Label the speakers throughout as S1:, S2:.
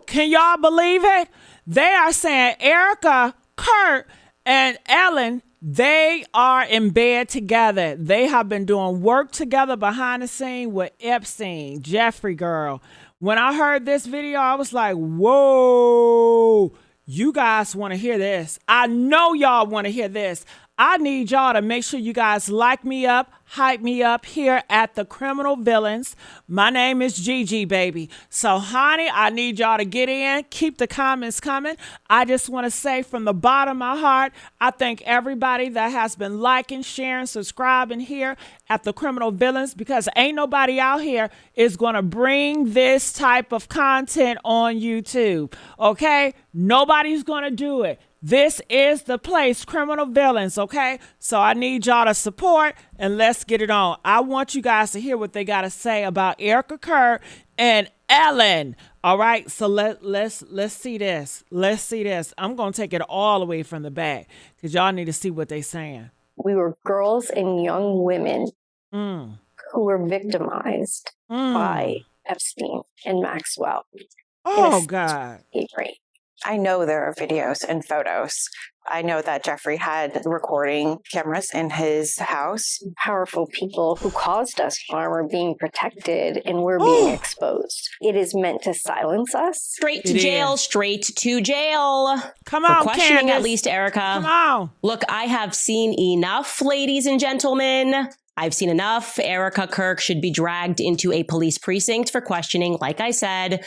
S1: Can y'all believe it? They are saying Erika Kirk and Ellen, they are in bed together. They have been doing work together behind the scene with Epstein, Jeffrey girl. When I heard this video, I was like, whoa, you guys want to hear this. I know y'all want to hear this. I need y'all to make sure you guys like me up, hype me up here at the Criminal Villains. My name is Gigi, baby. So, honey, I need y'all to get in. Keep the comments coming. I just want to say from the bottom of my heart, I thank everybody that has been liking, sharing, subscribing here at the Criminal Villains, because ain't nobody out here is going to bring this type of content on YouTube. Okay? Nobody's going to do it. This is the place, Criminal Villains, okay? So I need y'all to support, and let's get it on. I want you guys to hear what they got to say about Erika Kirk and Ellen. All right, so let's see this. Let's see this. I'm going to take it all the way from the back because y'all need to see what they're saying.
S2: We were girls and young women who were victimized by Epstein and Maxwell.
S1: Oh, God.
S2: Avery.
S3: I know there are videos and photos. I know that Jeffrey had recording cameras in his house.
S2: Powerful people who caused us harm are being protected and we're being exposed. It is meant to silence us.
S4: Straight to jail, straight to jail.
S1: Come on,
S4: for questioning
S1: Candace.
S4: at least Erika.
S1: Come on.
S4: Look, I have seen enough, ladies and gentlemen. I've seen enough. Erika Kirk should be dragged into a police precinct for questioning. Like I said,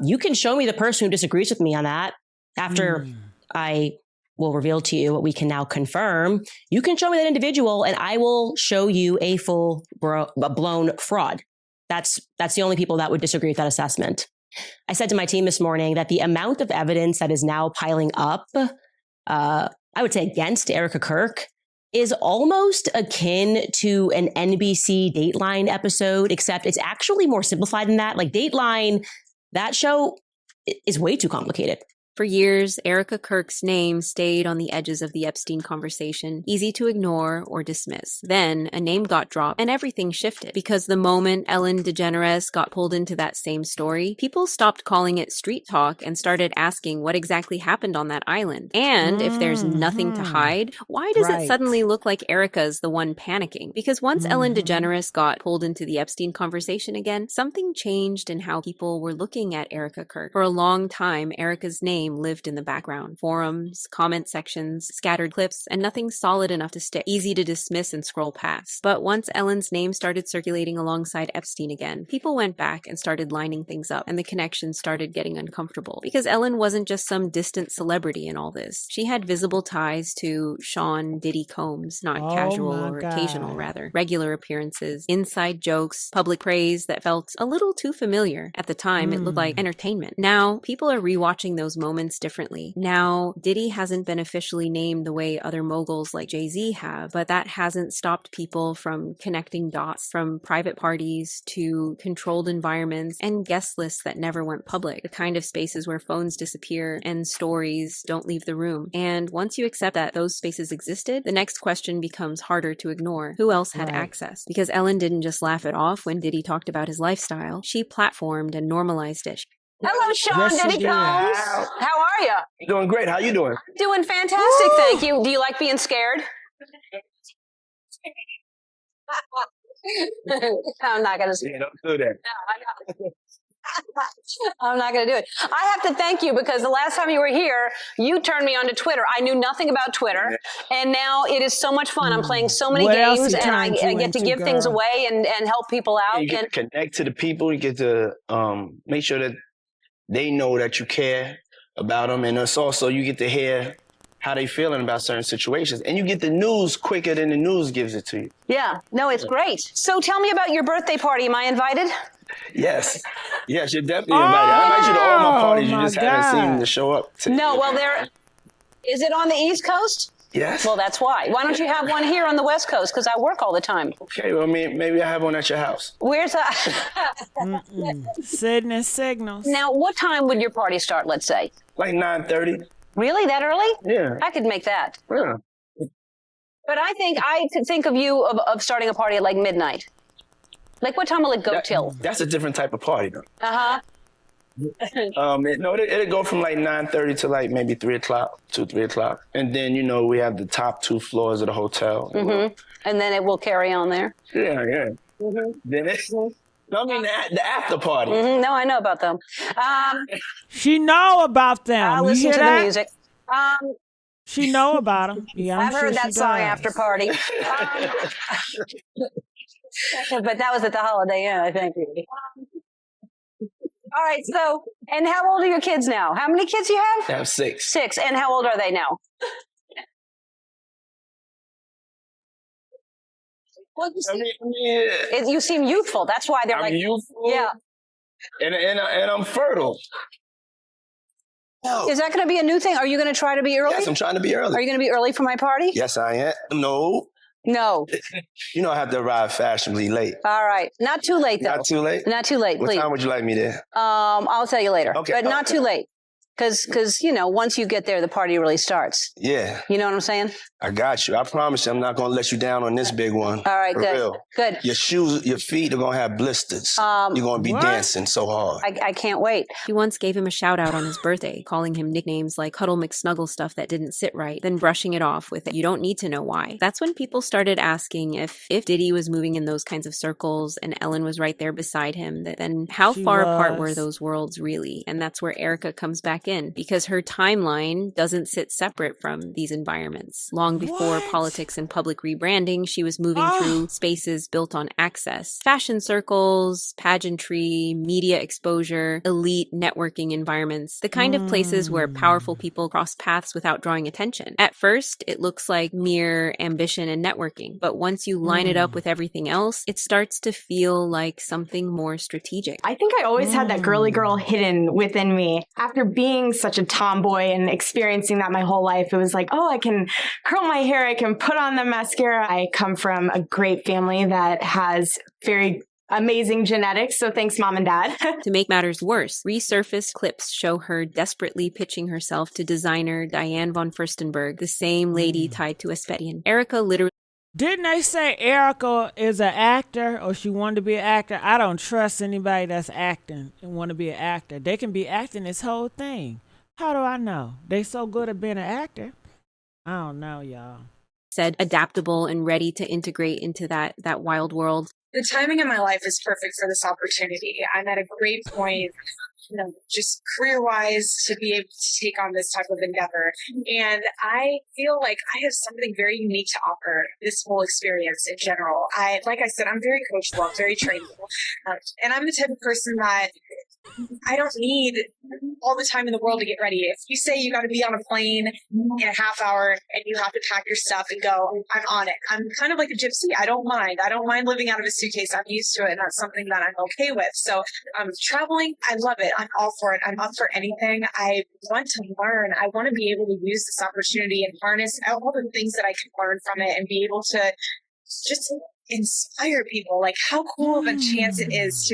S4: you can show me the person who disagrees with me on that. After I will reveal to you what we can now confirm, you can show me that individual and I will show you a full blown fraud. That's the only people that would disagree with that assessment. I said to my team this morning that the amount of evidence that is now piling up, I would say against Erika Kirk, is almost akin to an NBC Dateline episode, except it's actually more simplified than that. Like Dateline, that show is way too complicated.
S5: For years, Erika Kirk's name stayed on the edges of the Epstein conversation, easy to ignore or dismiss. Then, a name got dropped and everything shifted. Because the moment Ellen DeGeneres got pulled into that same story, people stopped calling it street talk and started asking what exactly happened on that island. And if there's nothing to hide, why does it suddenly look like Erika's the one panicking? Because once Ellen DeGeneres got pulled into the Epstein conversation again, something changed in how people were looking at Erika Kirk. For a long time, Erika's name lived in the background. Forums, comment sections, scattered clips, and nothing solid enough to stick. Easy to dismiss and scroll past. But once Ellen's name started circulating alongside Epstein again, people went back and started lining things up, and the connections started getting uncomfortable. Because Ellen wasn't just some distant celebrity in all this. She had visible ties to Sean Diddy Combs, not casual or occasional, rather. Regular appearances, inside jokes, public praise that felt a little too familiar. At the time, it looked like entertainment. Now, people are rewatching those moments differently. Now, Diddy hasn't been officially named the way other moguls like Jay-Z have, but that hasn't stopped people from connecting dots from private parties to controlled environments and guest lists that never went public, the kind of spaces where phones disappear and stories don't leave the room. And once you accept that those spaces existed, the next question becomes harder to ignore. Who else had access? Because Ellen didn't just laugh it off when Diddy talked about his lifestyle. She platformed and normalized it.
S6: Hello, Sean Diddy Combs. How are you?
S7: Doing great. How you doing?
S6: Doing fantastic, thank you. Do you like being scared? I'm not going to say.
S7: Yeah, don't do that.
S6: No, I'm not going to do it. I have to thank you because the last time you were here, you turned me onto Twitter. I knew nothing about Twitter, and now it is so much fun. I'm playing so many games, and I get to give things away and help people out.
S7: You get to connect to the people. You get to make sure that they know that you care about them, and it's also you get to hear how they feeling about certain situations, and you get the news quicker than the news gives it to you.
S6: Yeah, no, it's great. So tell me about your birthday party. Am I invited?
S7: Yes, you're definitely invited. I invite you to all my parties. You just haven't seen to show up.
S6: No, well, is it on the East Coast?
S7: Yes.
S6: Well, that's why. Why don't you have one here on the West Coast? Because I work all the time.
S7: Okay, well, maybe I have one at your house.
S6: Where's that?
S1: Sending signals.
S6: Now, what time would your party start, let's say?
S7: Like 9:30.
S6: Really? That early?
S7: Yeah.
S6: I could make that.
S7: Yeah.
S6: But I could think of you of starting a party at like midnight. Like what time will it go till?
S7: That's a different type of party, though.
S6: Uh-huh.
S7: It'll go from like 9:30 to like maybe 3 o'clock, 3 o'clock. And then, we have the top 2 floors of the hotel.
S6: And then it will carry on there.
S7: Yeah. Then the after party.
S6: No, I know about them.
S1: She know about them.
S6: I listen to the music.
S1: She know about them. Yeah,
S6: I've heard that song, After Party. But that was at the Holiday Inn, I think. All right, so, and how old are your kids now? How many kids do you have?
S7: I have 6.
S6: 6, and how old are they now? Well, you seem youthful. That's why they're
S7: youthful.
S6: Yeah.
S7: And I'm fertile.
S6: Is that going to be a new thing? Are you going to try to be early?
S7: Yes, I'm trying to be early.
S6: Are you going to be early for my party?
S7: Yes, I am. No. I have to arrive fashionably late.
S6: All right. Not too late, though.
S7: Not too late?
S6: Not too late, please.
S7: What time would you like me there?
S6: I'll tell you later.
S7: Okay.
S6: But not too late. Because, once you get there, the party really starts.
S7: Yeah.
S6: You know what I'm saying?
S7: I got you. I promise you I'm not going to let you down on this big one.
S6: All right, good.
S7: Real.
S6: Good.
S7: Your shoes, your feet are going to have blisters. You're going to be dancing so hard.
S6: I can't wait.
S5: She once gave him a shout out on his birthday, calling him nicknames like Cuddle McSnuggle stuff that didn't sit right, then brushing it off with, you don't need to know why. That's when people started asking if Diddy was moving in those kinds of circles and Ellen was right there beside him, then how far apart were those worlds really? And that's where Erica comes back in, because her timeline doesn't sit separate from these environments. Long before politics and public rebranding, she was moving through spaces built on access. Fashion circles, pageantry, media exposure, elite networking environments, the kind of places where powerful people cross paths without drawing attention. At first, it looks like mere ambition and networking, but once you line it up with everything else, it starts to feel like something more strategic.
S8: I think I always had that girly girl hidden within me. After being such a tomboy and experiencing that my whole life, it was like, oh, I can curl my hair, I can put on the mascara. I come from a great family that has very amazing genetics, so thanks, Mom and Dad.
S5: To make matters worse, resurfaced clips show her desperately pitching herself to designer Diane von Furstenberg, the same lady tied to Epstein. Erica literally...
S1: Didn't they say Erica is an actor, or she wanted to be an actor? I don't trust anybody that's acting and want to be an actor. They can be acting this whole thing. How do I know? They so good at being an actor. I don't know, y'all.
S5: Said adaptable and ready to integrate into that wild world.
S9: The timing in my life is perfect for this opportunity. I'm at a great point, just career-wise, to be able to take on this type of endeavor. And I feel like I have something very unique to offer this whole experience in general. Like I said, I'm very coachable, I'm very trainable. And I'm the type of person that I don't need all the time in the world to get ready. If you say you got to be on a plane in a half hour and you have to pack your stuff and go, I'm on it. I'm kind of like a gypsy. I don't mind living out of a suitcase. I'm used to it, and that's something that I'm okay with. So traveling, I love it. I'm all for it. I'm up for anything. I want to learn. I want to be able to use this opportunity and harness all the things that I can learn from it and be able to just inspire people. Like how cool of a chance it is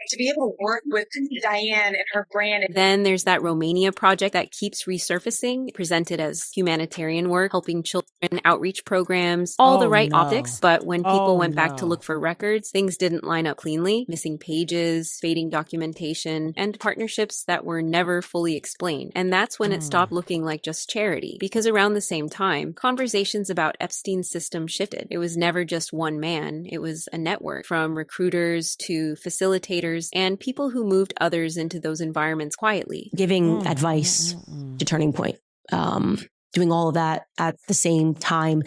S9: to be able to work with Diane and her brand.
S5: Then there's that Romania project that keeps resurfacing, presented as humanitarian work, helping children, outreach programs, all the right optics. But when people went back to look for records, things didn't line up cleanly. Missing pages, fading documentation, and partnerships that were never fully explained. And that's when it stopped looking like just charity. Because around the same time, conversations about Epstein's system shifted. It was never just one man. It was a network, from recruiters to facilitators and people who moved others into those environments quietly.
S4: Giving advice to Turning Point, doing all of that at the same time.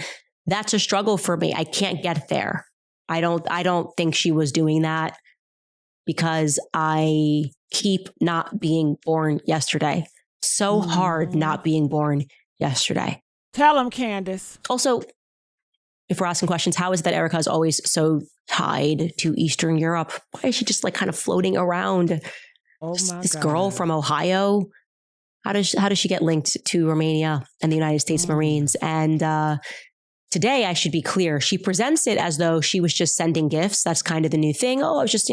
S4: That's a struggle for me. I can't get there. I don't think she was doing that because I keep not being born yesterday. So hard not being born yesterday.
S1: Tell them, Candace.
S4: Also, if we're asking questions, how is it that Erica is always so tied to Eastern Europe? Why is she just like kind of floating around? This girl from Ohio, how does she get linked to Romania and the United States Marines? And today, I should be clear, she presents it as though she was just sending gifts. That's kind of the new thing. Oh, I was just,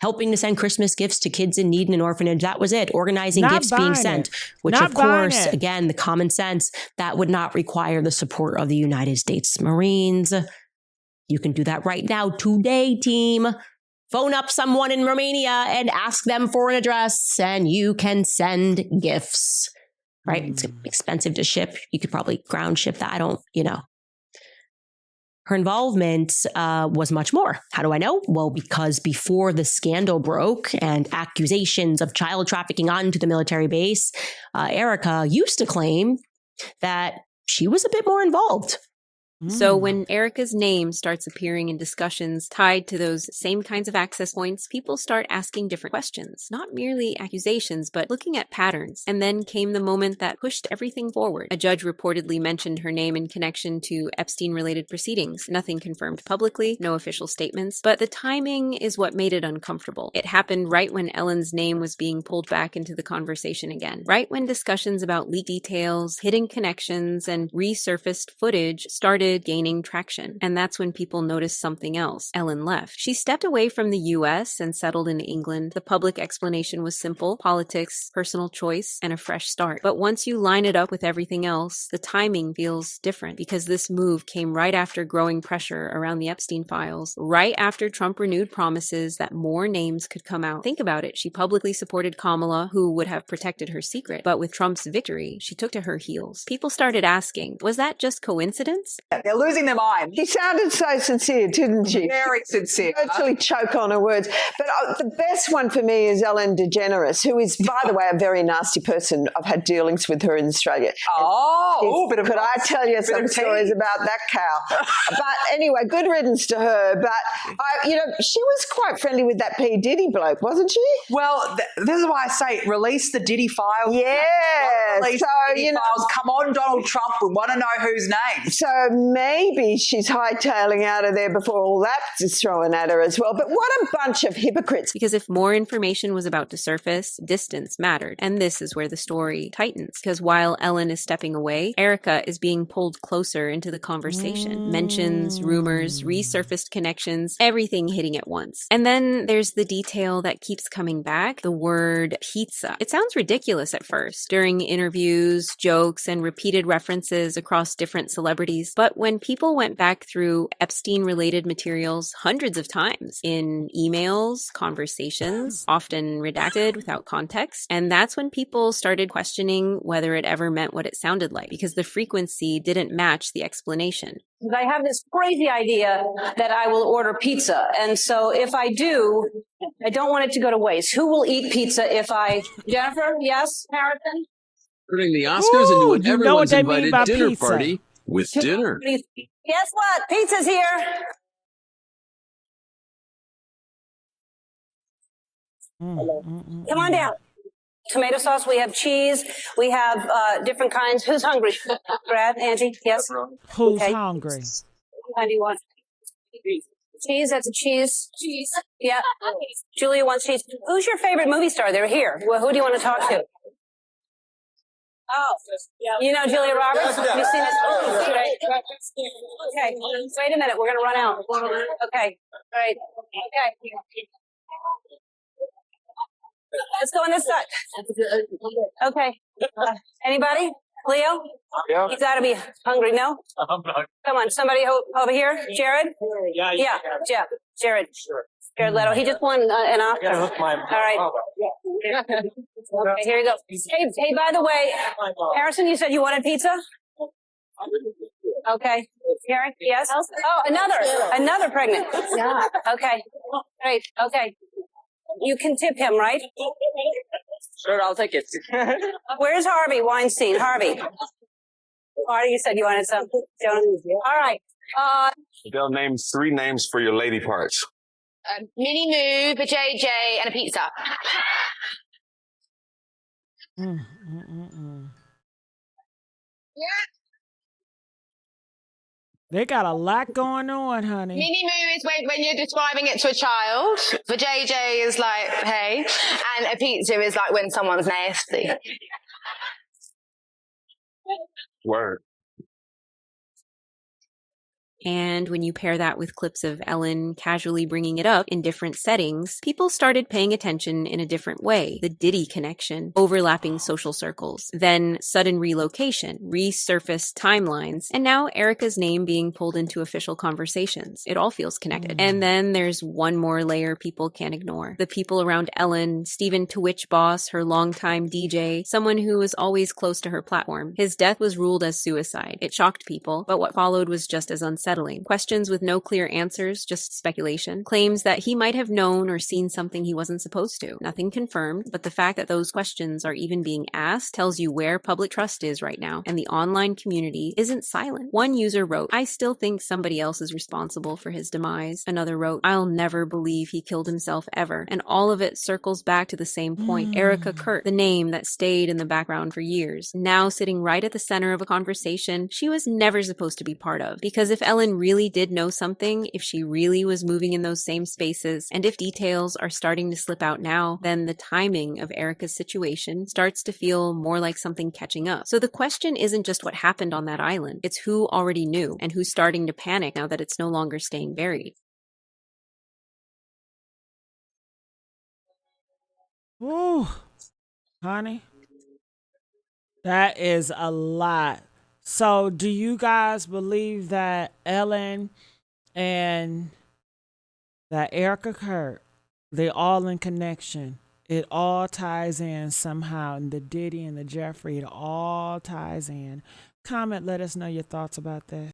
S4: helping to send Christmas gifts to kids in need in an orphanage. That was it. Organizing gifts being sent, which of course, again, the common sense, that would not require the support of the United States Marines. You can do that right now, today, team. phone up someone in Romania and ask them for an address, and you can send gifts, right? It's expensive to ship. You could probably ground ship that. I don't, Her involvement was much more. How do I know? Well, because before the scandal broke and accusations of child trafficking onto the military base, Erika used to claim that she was a bit more involved.
S5: So when Erika's name starts appearing in discussions tied to those same kinds of access points, people start asking different questions, not merely accusations, but looking at patterns. And then came the moment that pushed everything forward. A judge reportedly mentioned her name in connection to Epstein-related proceedings. Nothing confirmed publicly, no official statements, but the timing is what made it uncomfortable. It happened right when Ellen's name was being pulled back into the conversation again, right when discussions about leaked details, hidden connections, and resurfaced footage started gaining traction. And that's when people noticed something else. Ellen left. She stepped away from the US and settled in England. The public explanation was simple: politics, personal choice, and a fresh start. But once you line it up with everything else, the timing feels different, because this move came right after growing pressure around the Epstein files, right after Trump renewed promises that more names could come out. Think about it. She publicly supported Kamala, who would have protected her secret. But with Trump's victory, she took to her heels. People started asking, was that just coincidence?
S10: They're losing their mind.
S11: She sounded so sincere, didn't she?
S10: Very sincere.
S11: Virtually choke on her words. But the best one for me is Ellen DeGeneres, who is, by the way, a very nasty person. I've had dealings with her in Australia. Could I tell you some stories about that cow? But anyway, good riddance to her. But, she was quite friendly with that P. Diddy bloke, wasn't she?
S10: Well, this is why I say release the Diddy files.
S11: Yeah.
S10: Release the Diddy files. Come on, Donald Trump. We want to know whose name.
S11: So maybe she's hightailing out of there before all that is thrown at her as well. But what a bunch of hypocrites.
S5: Because if more information was about to surface, distance mattered. And this is where the story tightens. Because while Ellen is stepping away, Erika is being pulled closer into the conversation. Mentions, rumors, resurfaced connections, everything hitting at once. And then there's the detail that keeps coming back, the word pizza. It sounds ridiculous at first, during interviews, jokes, and repeated references across different celebrities. But when people went back through Epstein-related materials hundreds of times, in emails, conversations, often redacted without context, and that's when people started questioning whether it ever meant what it sounded like, because the frequency didn't match the explanation.
S6: I have this crazy idea that I will order pizza. And so if I do, I don't want it to go to waste. Who will eat pizza if I... Jennifer, yes? Harrison?
S12: During the Oscars, and you everyone's invited dinner
S1: pizza.
S12: Party with dinner.
S6: Guess what? Pizza's here. Come on down. Tomato sauce. We have cheese. We have different kinds. Who's hungry? Brad, Angie, yes?
S1: Who's hungry?
S6: How do you want? Cheese. That's a cheese. Cheese. Yeah. Julia wants cheese. Who's your favorite movie star? They're here. Well, who do you want to talk to? Oh, you know Julia Roberts? Have you seen this? Okay. Wait a minute. We're going to run out. Okay. All right. Okay. Let's go on this side. Okay. Anybody? Leo?
S13: Yeah.
S6: He's got to be hungry. No? Come on. Somebody over here? Jared? Yeah. Jared. Jared Leto. He just won an Oscar. All right. Okay, here you go. Hey, by the way, Harrison, you said you wanted pizza? Okay. Karen? Yes? Oh, another pregnant. Yeah. Okay. Great. Okay. You can tip him, right?
S13: Sure, I'll take it.
S6: Where's Harvey Weinstein? Harvey, you said you wanted some. All right.
S14: They'll name 3 names for your lady parts.
S15: Mini Moo, a JJ, and a pizza.
S6: Yeah.
S1: They got a lot going on, honey.
S15: Mini Moo is when you're describing it to a child. The JJ is like, hey. And a pizza is like when someone's nasty.
S14: Word.
S5: And when you pair that with clips of Ellen casually bringing it up in different settings, people started paying attention in a different way. The Diddy connection, overlapping social circles, then sudden relocation, resurfaced timelines, and now Erica's name being pulled into official conversations. It all feels connected. And then there's one more layer people can't ignore. The people around Ellen, Stephen Twitch boss, her longtime DJ, someone who was always close to her platform. His death was ruled as suicide. It shocked people, but what followed was just as unsettling. Questions with no clear answers, just speculation. Claims that he might have known or seen something he wasn't supposed to. Nothing confirmed, but the fact that those questions are even being asked tells you where public trust is right now, and the online community isn't silent. One user wrote, "I still think somebody else is responsible for his demise." Another wrote, "I'll never believe he killed himself ever." And all of it circles back to the same point. Erica Kirk, the name that stayed in the background for years, now sitting right at the center of a conversation she was never supposed to be part of. Because if Ellen really did know something, if she really was moving in those same spaces, and if details are starting to slip out now, then the timing of Erica's situation starts to feel more like something catching up. So the question isn't just what happened on that island, it's who already knew and who's starting to panic now that it's no longer staying buried.
S1: Ooh, honey, that is a lot. So do you guys believe that Ellen and that Erika Kirk, they all in connection? It all ties in somehow, and the Diddy and the Jeffrey, it all ties in. Comment, let us know your thoughts about that.